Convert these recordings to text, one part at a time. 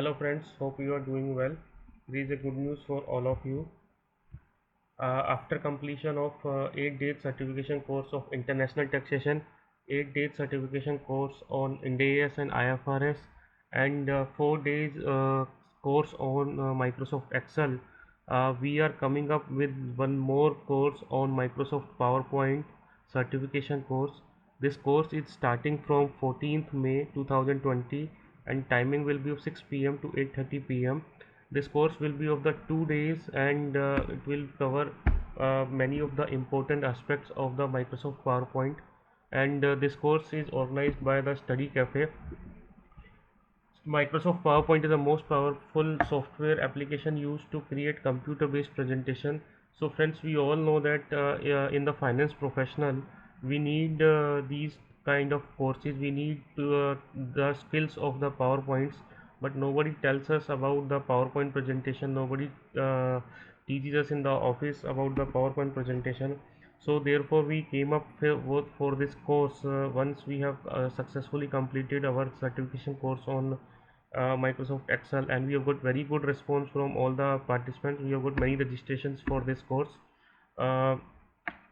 Hello friends, hope you are doing well. There is a good news for all of you. After completion of 8 days certification course of international taxation, 8 days certification course on Ind AS and IFRS, and 4 days course on Microsoft Excel, we are coming up with one more course on Microsoft PowerPoint certification course. This course is starting from 14th May 2020 and timing will be of 6 p.m. to 8:30 p.m. This course will be of the 2 days and it will cover many of the important aspects of the Microsoft PowerPoint, and this course is organized by the Study Cafe. Microsoft PowerPoint is the most powerful software application used to create computer-based presentation. So friends, we all know that in the finance professional, we need these kind of courses. We need the skills of the PowerPoints, but nobody tells us about the PowerPoint presentation. Nobody teaches us in the office about the PowerPoint presentation. So therefore we came up for this course once we have successfully completed our certification course on Microsoft Excel, and we have got very good response from all the participants. We have got many registrations for this course. uh,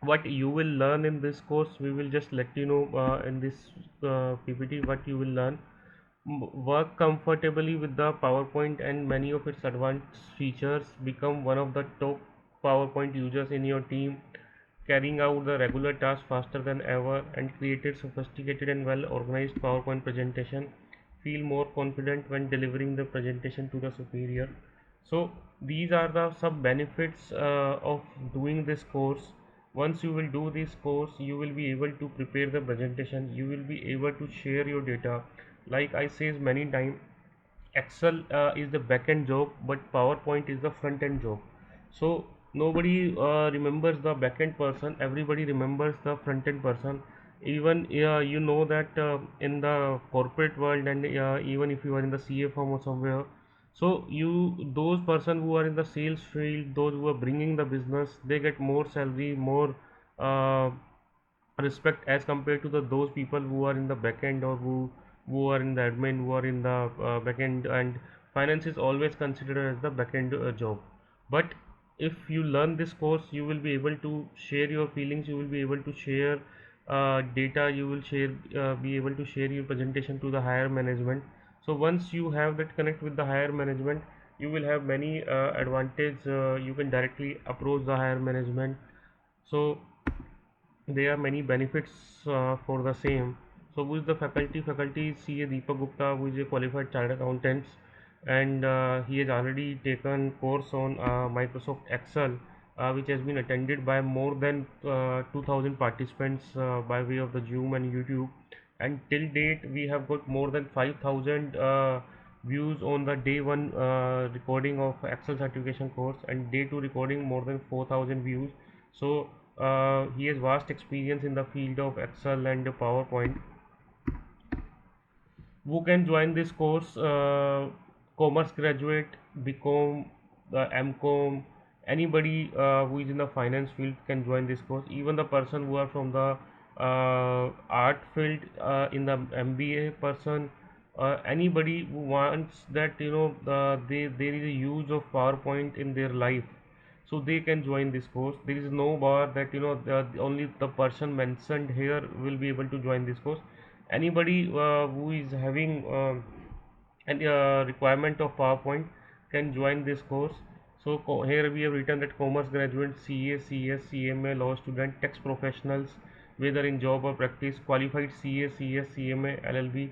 what you will learn in this course, we will just let you know in this PPT what you will learn. Work comfortably with the PowerPoint and many of its advanced features. Become one of the top PowerPoint users in your team, carrying out the regular tasks faster than ever, and created sophisticated and well organized PowerPoint presentation. Feel more confident when delivering the presentation to the superior. So these are the some benefits of doing this course. Once you will do this course, you will be able to prepare the presentation, you will be able to share your data. Like I says many times, Excel is the back end job, but PowerPoint is the front end job. So nobody remembers the back end person, everybody remembers the front end person. Even you know that in the corporate world, and even if you are in the CA firm or somewhere, so you, those person who are in the sales field, those who are bringing the business, they get more salary, more uh, respect as compared to those people who are in the back end, or who are in the admin, who are in the back end. And finance is always considered as the back end job. But if you learn this course, you will be able to share your feelings, you will be able to share data, you will share be able to share your presentation to the higher management. So once you have that connect with the higher management, you will have many advantage. You can directly approach the higher management. So there are many benefits for the same. So who is the faculty? Faculty is CA Deepak Gupta, who is a qualified chartered accountant, and he has already taken course on Microsoft Excel, which has been attended by more than 2000 participants by way of the Zoom and YouTube. And till date we have got more than 5000 views on the day one recording of Excel certification course, and day two recording more than 4000 views. So he has vast experience in the field of Excel and PowerPoint. Who can join this course? Commerce graduate, BCom, MCom, anybody who is in the finance field can join this course. Even the person who are from the art field, in the MBA person, anybody who wants that, there is a use of PowerPoint in their life, so they can join this course. There is no bar that only the person mentioned here will be able to join this course. Anybody who is having any requirement of PowerPoint can join this course. So here we have written that commerce graduate, CA, CS, CMA, law student, tax professionals, whether in job or practice, qualified CA, CS, CMA, LLB,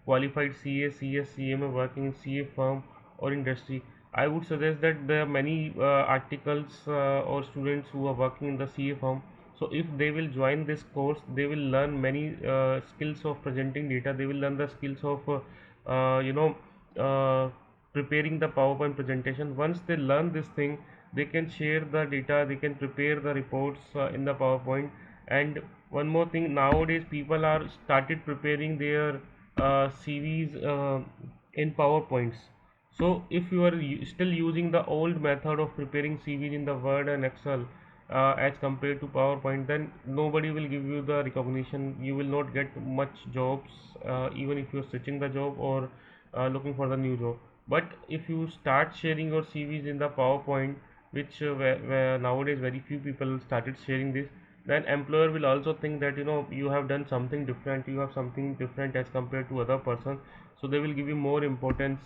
qualified CA, CS, CMA working in CA firm or industry. I would suggest that there are many articles or students who are working in the CA firm. So if they will join this course, they will learn many skills of presenting data. They will learn the skills of uh, you know uh, preparing the PowerPoint presentation. Once they learn this thing, they can share the data, they can prepare the reports in the PowerPoint. And one more thing, nowadays people are started preparing their CVs in PowerPoints. So if you are still using the old method of preparing CVs in the Word and Excel as compared to PowerPoint, then nobody will give you the recognition. You will not get much jobs, even if you're switching the job or looking for the new job. But if you start sharing your CVs in the PowerPoint, which where nowadays very few people started sharing this, then employer will also think that you have done something different, you have something different as compared to other person. So they will give you more importance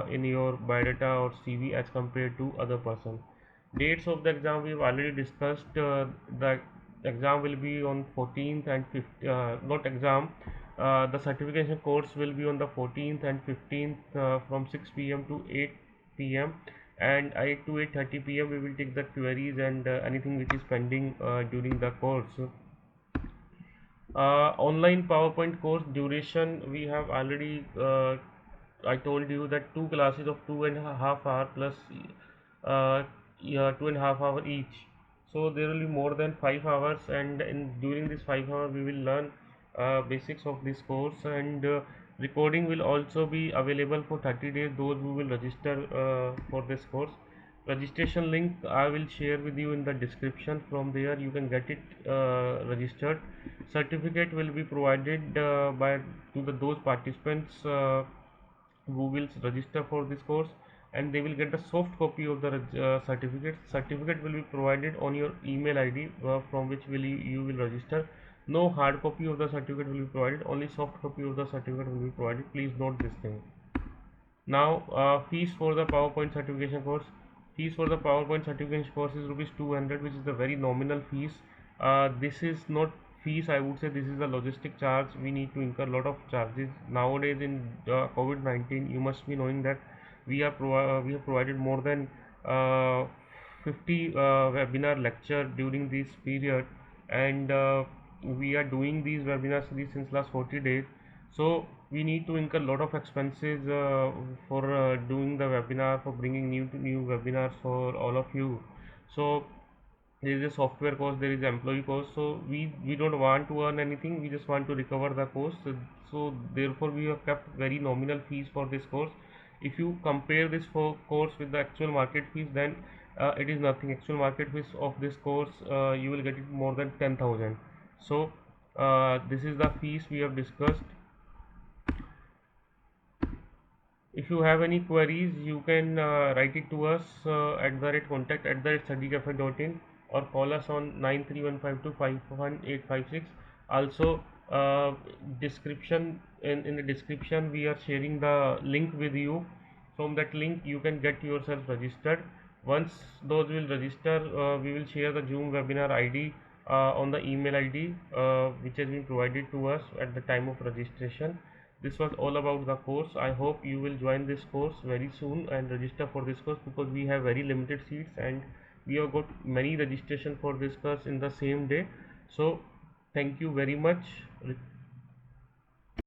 in your biodata or CV as compared to other person. Dates of the exam we've already discussed. The exam will be on 14th and 15th. Not exam. The certification course will be on the 14th and 15th from 6 p.m. to 8 p.m. and 8 to 8:30 p.m. we will take the queries and anything which is pending during the course. Online PowerPoint course duration we have already. I told you that two classes of 2.5 hour plus yeah, 2.5 hour each. So there will be more than 5 hours, and during this 5 hour we will learn basics of this course, and recording will also be available for 30 days. Those who will register for this course, registration link I will share with you in the description. From there you can get it registered. Certificate will be provided by to those participants who will register for this course, and they will get the soft copy of the certificate will be provided on your email ID from which you will register. No hard copy of the certificate will be provided, only soft copy of the certificate will be provided. Please note this thing. Now fees for the PowerPoint certification course. Fees for the PowerPoint certification course is rupees 200, which is the very nominal fees. This is not fees, I would say this is a logistic charge. We need to incur a lot of charges nowadays in COVID-19. You must be knowing that we have provided more than uh, 50 webinar lecture during this period, and we are doing these webinars since last 40 days. So we need to incur a lot of expenses for doing the webinar, for bringing new webinars for all of you. So there is a software cost, there is employee cost. So we don't want to earn anything, we just want to recover the cost. So therefore we have kept very nominal fees for this course. If you compare this course with the actual market fees, then it is nothing. Actual market fees of this course, you will get it more than 10,000. So this is the fees we have discussed. If you have any queries, you can write it to us at the rate contact at the rate sadiqcafe.in, or call us on 93152 Also, description in the description we are sharing the link with you. From that link you can get yourself registered. Once those will register, we will share the Zoom webinar ID on the email ID which has been provided to us at the time of registration. This was all about the course. I hope you will join this course very soon and register for this course, because we have very limited seats and we have got many registration for this course in the same day. So thank you very much.